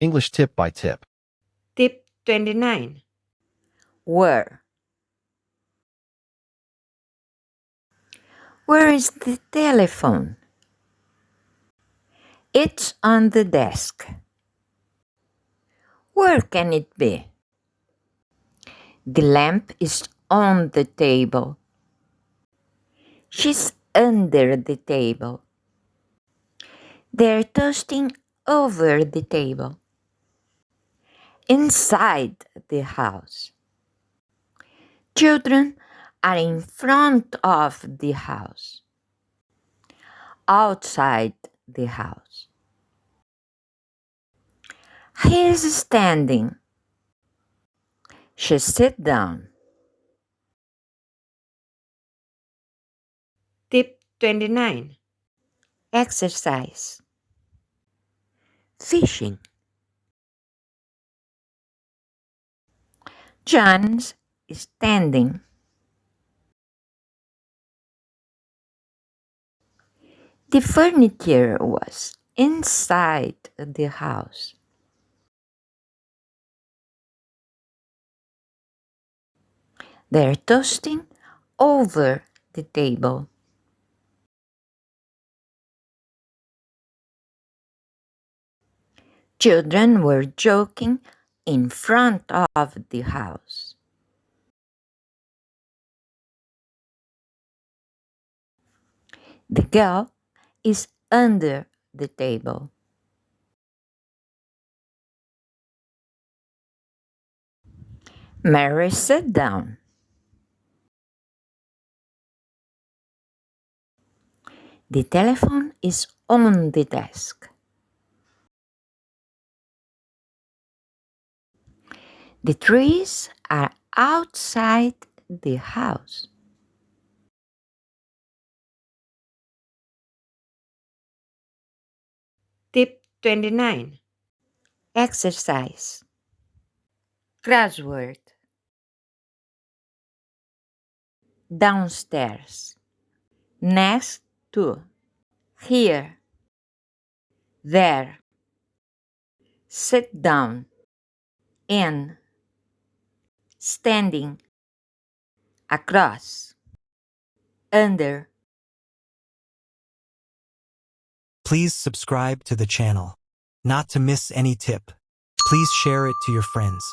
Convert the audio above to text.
English tip by tip. Tip 29. Where? Where is the telephone? It's on the desk. Where can it be? The lamp is on the table. She's under the table. They're toasting over the table. Inside the house. Children are in front of the house. Outside the house. He is standing. She sit down. Tip 29. Exercise. Fishing. John's standing. The furniture was inside the house. They're toasting over the table. Children were joking in front of the house. The girl is under the table. Mary sat down. The telephone is on the desk. The trees are outside the house. Tip 29. Exercise. Crossword. Downstairs. Next to. Here. There. Sit down. In. Standing. Across. Under. Please subscribe to the channel. Not to miss any tip. Please share it to your friends.